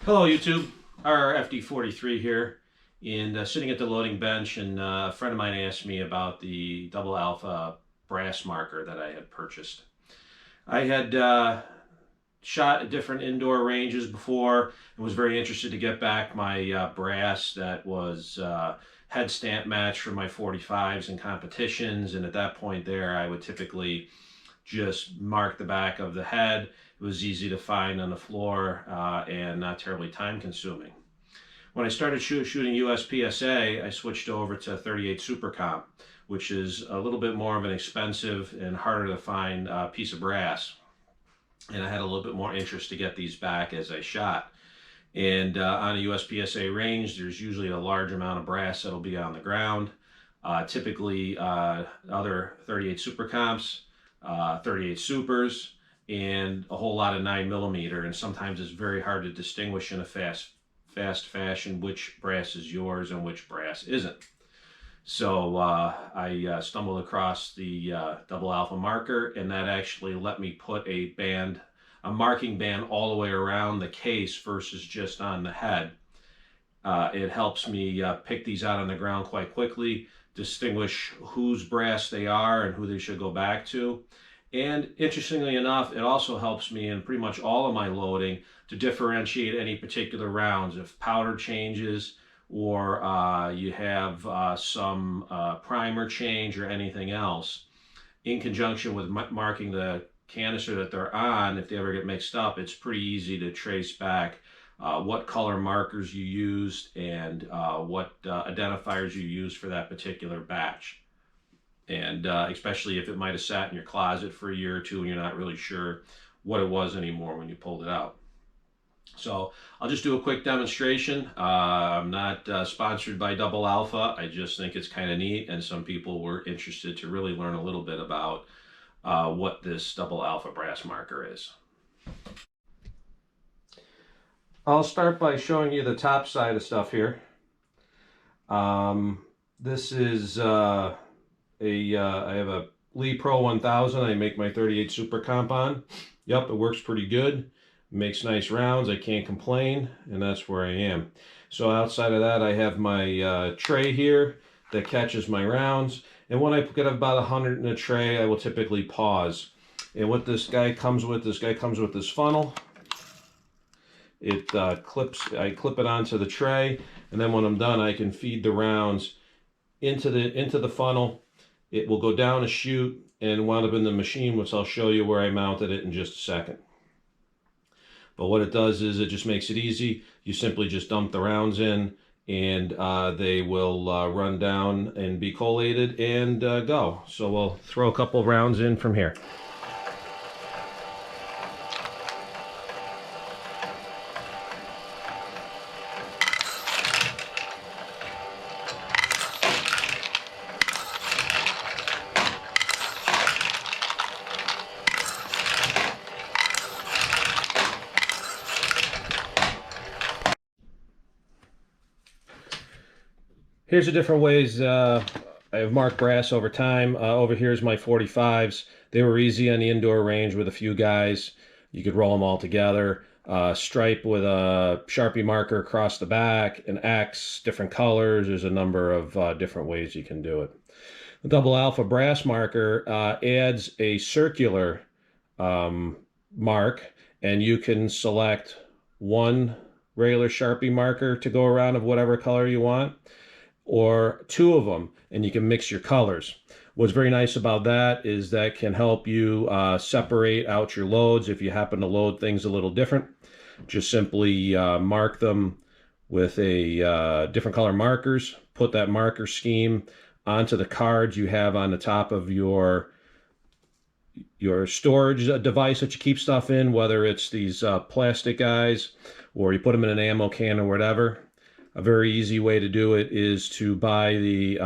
Hello YouTube, RFD43 here, and sitting at the loading bench, and a friend of mine asked me about the double alpha brass marker that I had purchased. I had shot at different indoor ranges before and was very interested to get back my brass that was head stamp match for my 45s in competitions, and at that point there I would typically just mark the back of the head. It was easy to find on the floor and not terribly time consuming. When I started shooting USPSA, I switched over to 38 Super Comp, which is a little bit more of an expensive and harder to find piece of brass. And I had a little bit more interest to get these back as I shot. And on a USPSA range, there's usually a large amount of brass that'll be on the ground. Typically, other 38 Super Comps, 38 Supers, and a whole lot of 9mm, and sometimes it's very hard to distinguish in a fast fashion which brass is yours and which brass isn't. So I stumbled across the double alpha marker, and that actually let me put a marking band all the way around the case versus just on the head. It helps me pick these out on the ground quite quickly, distinguish whose brass they are and who they should go back to. And interestingly enough, it also helps me in pretty much all of my loading to differentiate any particular rounds. If powder changes or you have some primer change or anything else, in conjunction with marking the canister that they're on, if they ever get mixed up, it's pretty easy to trace back what color markers you used and what identifiers you used for that particular batch. And especially if it might have sat in your closet for a year or two and you're not really sure what it was anymore when you pulled it out. So I'll just do a quick demonstration. I'm not sponsored by Double Alpha. I just think it's kind of neat, and some people were interested to really learn a little bit about what this Double Alpha brass marker is. I'll start by showing you the top side of stuff here. This is I have a Lee Pro 1000 I make my 38 Super Comp on. Yep, it works pretty good. Makes nice rounds. I can't complain, and that's where I am. So outside of that, I have my tray here that catches my rounds. And when I get about 100 in a tray, I will typically pause. And what this guy comes with this funnel. It clips. I clip it onto the tray, and then when I'm done, I can feed the rounds into the funnel. It will go down a chute and wound up in the machine, which I'll show you where I mounted it in just a second. But what it does is it just makes it easy. You simply just dump the rounds in, and they will run down and be collated and go. So we'll throw a couple rounds in from here. Here's the different ways I have marked brass over time. Over here is my 45s. They were easy on the indoor range with a few guys. You could roll them all together. Stripe with a Sharpie marker across the back, an X, different colors. There's a number of different ways you can do it. The double alpha brass marker adds a circular mark, and you can select one regular Sharpie marker to go around of whatever color you want, or two of them, and you can mix your colors. What's very nice about that is that can help you separate out your loads if you happen to load things a little different. Just simply mark them with a different color markers, put that marker scheme onto the cards you have on the top of your storage device that you keep stuff in, whether it's these plastic guys or you put them in an ammo can or whatever. A very easy way to do it is to buy the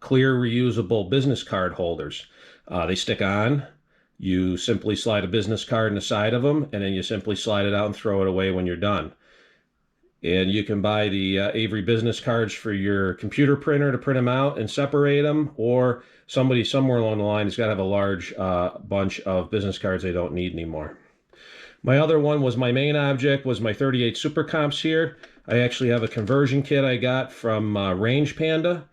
clear reusable business card holders. They stick on. You simply slide a business card in the side of them, and then you simply slide it out and throw it away when you're done. And you can buy the Avery business cards for your computer printer to print them out and separate them, or somebody somewhere along the line has got to have a large bunch of business cards they don't need anymore. My other one was my main object was my 38 Super Comps here. I actually have a conversion kit I got from Range Panda,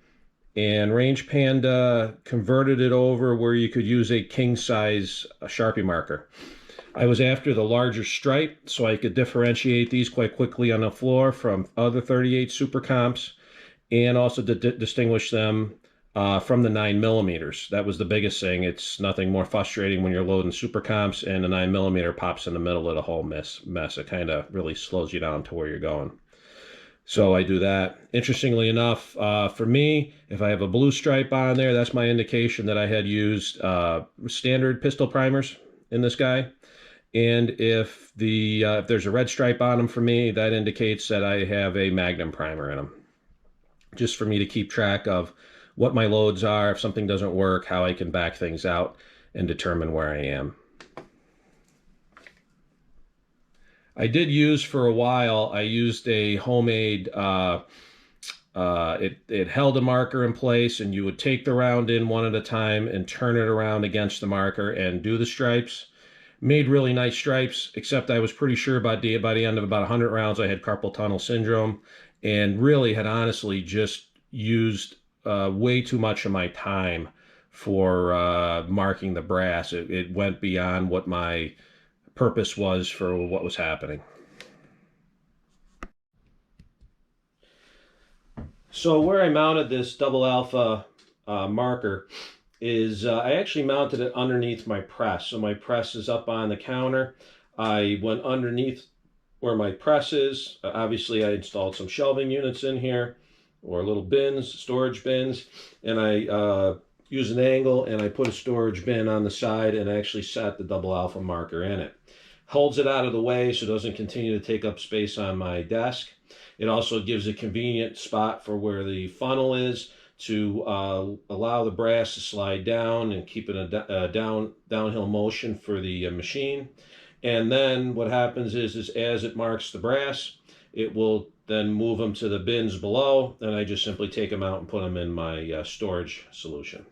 and Range Panda converted it over where you could use a king size Sharpie marker. I was after the larger stripe so I could differentiate these quite quickly on the floor from other 38 Super Comps, and also to distinguish them from the 9mm. That was the biggest thing. It's nothing more frustrating when you're loading super comps and the 9mm pops in the middle of the whole mess. It kind of really slows you down to where you're going. So I do that. Interestingly enough, for me, if I have a blue stripe on there, that's my indication that I had used standard pistol primers in this guy. And if there's a red stripe on them for me, that indicates that I have a Magnum primer in them. Just for me to keep track of what my loads are, if something doesn't work, how I can back things out and determine where I am. I did use for a while, I used a homemade, it held a marker in place, and you would take the round in one at a time and turn it around against the marker and do the stripes. Made really nice stripes, except I was pretty sure by the end of about 100 rounds I had carpal tunnel syndrome, and really had honestly just used way too much of my time for marking the brass. It went beyond what my purpose was for what was happening. So where I mounted this double alpha marker is I actually mounted it underneath my press. So my press is up on the counter. I went underneath where my press is. Obviously I installed some shelving units in here, or little bins, storage bins, and I use an angle and I put a storage bin on the side and actually set the double alpha marker in it. Holds it out of the way so it doesn't continue to take up space on my desk. It also gives a convenient spot for where the funnel is to allow the brass to slide down and keep it a downhill motion for the machine. And then what happens is as it marks the brass, it will then move them to the bins below, and I just simply take them out and put them in my storage solution.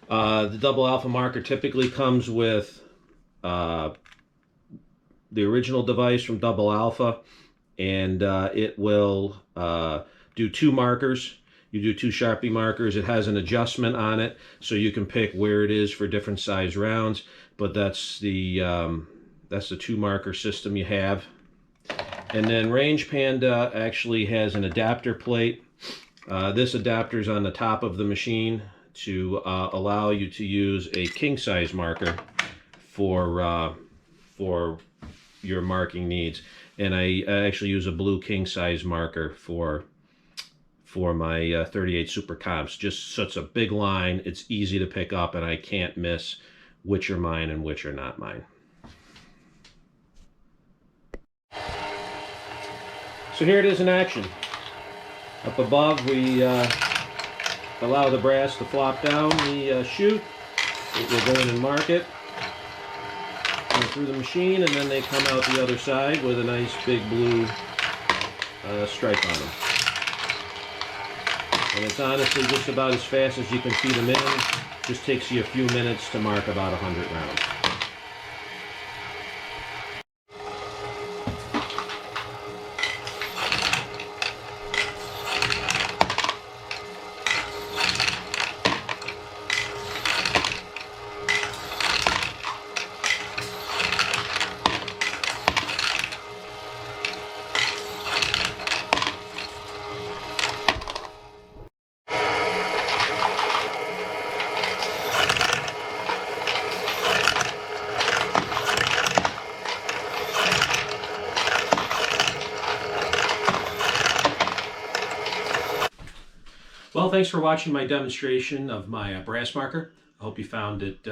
The double alpha marker typically comes with the original device from Double Alpha, and it will do 2 markers. You do 2 Sharpie markers. It has an adjustment on it, so you can pick where it is for different size rounds, but that's the 2 marker system you have. And then Range Panda actually has an adapter plate. This adapter is on the top of the machine to allow you to use a king size marker for your marking needs. And I actually use a blue king size marker for my 38 Super Comps. Just so it's a big line, it's easy to pick up, and I can't miss which are mine and which are not mine. So here it is in action. Up above, we allow the brass to flop down the chute. It will go in and mark it. Go through the machine, and then they come out the other side with a nice big blue stripe on them. And it's honestly just about as fast as you can feed them in. Just takes you a few minutes to mark about 100 rounds. Well, thanks for watching my demonstration of my brass marker. I hope you found it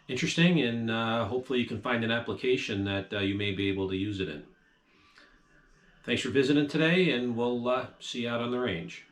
interesting, and hopefully you can find an application that you may be able to use it in. Thanks for visiting today, and we'll see you out on the range.